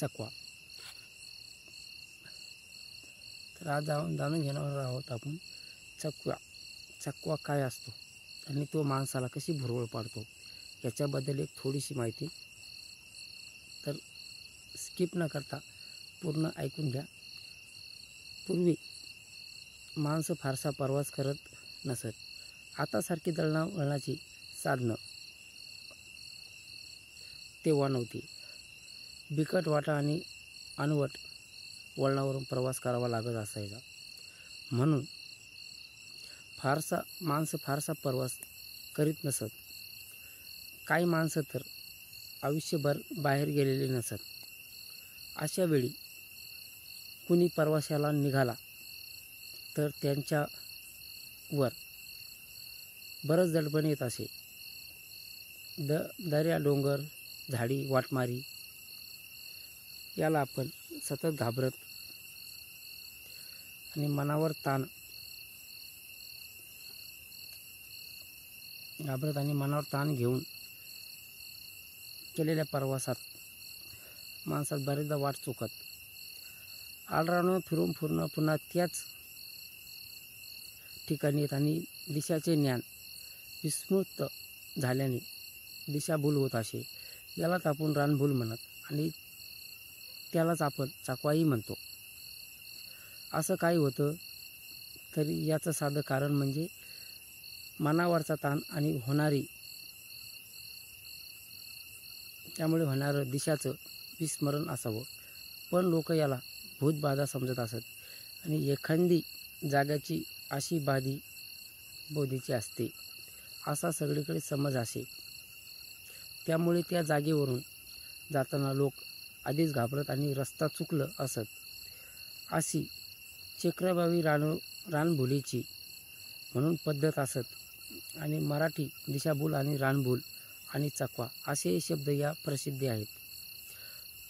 चकवा. तर आज जाणून घेणार आहोत आपण चकवा काय असतो आणि तो माणसाला कशी भुरळ पाडतो याच्याबद्दल एक थोडीशी माहिती. तर स्किप न करता पूर्ण ऐकून घ्या. पूर्वी माणसं फारसा प्रवास करत नसत. आतासारखी दळणवळणाची साधनं तेव्हा नव्हती. बिकट वाटा आणि अनवट वळणावरून प्रवास करावा लागत असायचा. म्हणून माणसं फारसा प्रवास करीत नसत. काही माणसं तर आयुष्यभर बाहेर गेलेले नसत. अशा वेळी कुणी प्रवासाला निघाला तर त्यांच्यावर बरंच दडपण येत असे. दऱ्या, डोंगर, झाडी, वाटमारी याला आपण सतत घाबरत आणि मनावर ताण घेऊन केलेल्या प्रवासात माणसात बरेचदा वाट चुकत. आलरानं फिरून पुन्हा त्याच ठिकाणी येत आणि दिशाचे ज्ञान विस्मृत झाल्याने दिशाभूल होत असे. यालाच आपण रानभूल म्हणत आणि त्यालाच आपण चकवाही म्हणतो. असं काही होतं तरी याचं साधं कारण म्हणजे मनावरचा ताण आणि त्यामुळे होणारं दिशाचं विस्मरण असावं. पण लोक याला भूतबाधा समजत असत आणि एखादी जागाची अशी बोधीची असते असा सगळीकडे समज असे. त्यामुळे त्या जागेवरून जाताना लोक आधीच घाबरत आणि रस्ता चुकलं असत. अशी चक्रवावी रानभुलीची म्हणून पद्धत असत आणि मराठी दिशाभूल आणि रानभूल आणि चकवा असे शब्द या प्रसिद्ध आहेत.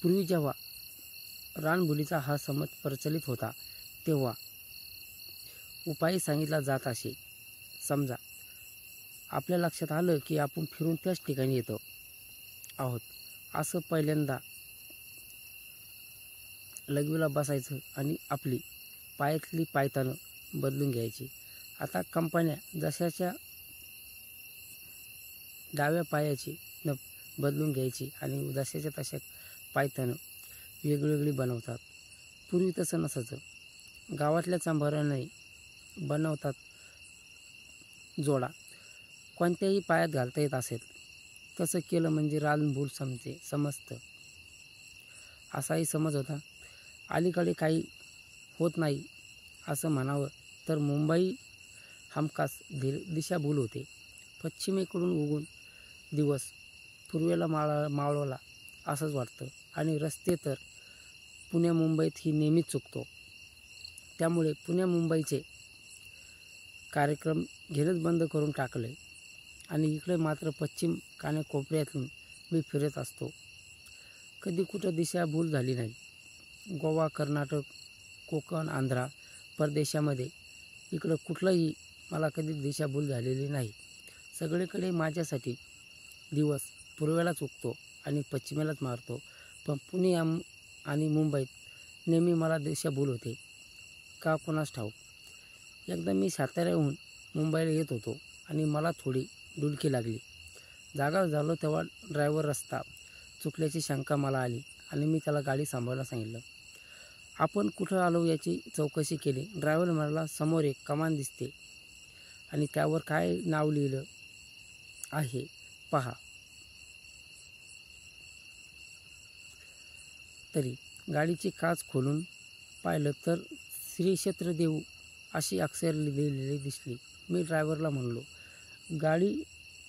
पूर्वी जेव्हा रानभुलीचा हा समज प्रचलित होता तेव्हा उपाय सांगितला जात असे. समजा आपल्या लक्षात आलं की आपण फिरून त्याच ठिकाणी येतो आहोत. असं पहिल्यांदा लघवीला बसायचं आणि आपली पायातली पायतानं बदलून घ्यायची. आता कंपन्या जशाच्या डाव्या पायाची बदलून घ्यायची आणि जशाच्या तशा पायतानं वेगवेगळी बनवतात. पूर्वी तसं नसायचं. गावातल्या चांभाराने बनवतात जोडा कोणत्याही पायात घालता येत असेल. तसं केलं म्हणजे रानभूल समजतं असाही समज होता. अलीकडे काही होत नाही असं म्हणावं तर मुंबई हमखास दिशाभूल होते. पश्चिमेकडून उगून दिवस पूर्वेला मावळला असंच वाटतं आणि रस्ते तर पुण्या मुंबईत ही नेहमीच चुकतो. त्यामुळे पुण्या मुंबईचे कार्यक्रम घेणंच बंद करून टाकले आणि इकडे मात्र पश्चिम कानाकोपऱ्यातून मी फिरत असतो. कधी कुठं दिशाभूल झाली नाही. गोवा, कर्नाटक, कोकण, आंध्रा परदेशामध्ये इकडं कुठलंही मला कधी दिशाभूल झालेली नाही. सगळीकडे माझ्यासाठी दिवस पूर्वेला चुकतो आणि पश्चिमेलाच मारतो. पण पुणे आणि मुंबईत नेहमी मला दिशाभूल होते का कोणास ठाऊक. एकदा मी साताऱ्याहून मुंबईला येत होतो आणि मला थोडी डुलकी लागली. जागा झालो तेव्हा ड्रायव्हर रस्ता चुकल्याची शंका मला आली आणि मी त्याला गाडी सांभाळायला सांगितलं. आपण कुठं आलो याची चौकशी केली. ड्रायव्हर म्हणाला, समोर एक कमान दिसते आणि त्यावर काय नाव लिहिलं आहे पहा. तरी गाडीची काच खोलून पाहिलं तर श्री क्षेत्र देऊ अशी अक्षर लिहिलेली दिसली. मी ड्रायव्हरला म्हणलो,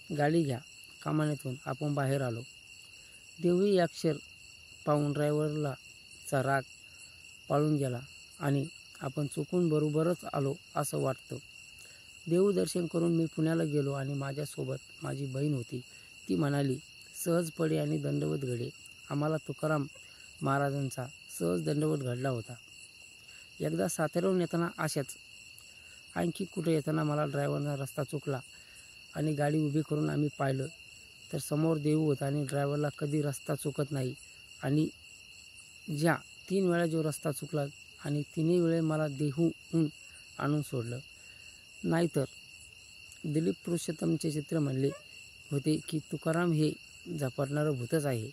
गाडी घ्या. कमानीतून आपण बाहेर आलो. देऊही अक्षर पाहून ड्रायव्हरचा राग पाळून गेला आणि आपण चुकून बरोबरच आलो असं वाटतं. देऊ दर्शन करून मी पुण्याला गेलो आणि माझ्यासोबत माझी बहीण होती. ती म्हणाली, सहज पडे आणि दंडवत घडे. आम्हाला तुकाराम महाराजांचा सहज दंडवत घडला होता. एकदा साताऱ्याहून येताना अशाच आणखी कुठे येताना मला ड्रायव्हरचा रस्ता चुकला आणि गाडी उभी करून आम्ही पाहिलं तर समोर देऊ होता आणि ड्रायव्हरला कधी रस्ता चुकत नाही आणि ज्या 3 वेळा जो रस्ता चुकला आणि 3ही वेळे मला देहूहून आणून सोडलं. नाहीतर दिलीप पुरुषोत्तमचे चित्र म्हणले होते की तुकाराम हे झपाटणारं भूतच आहे.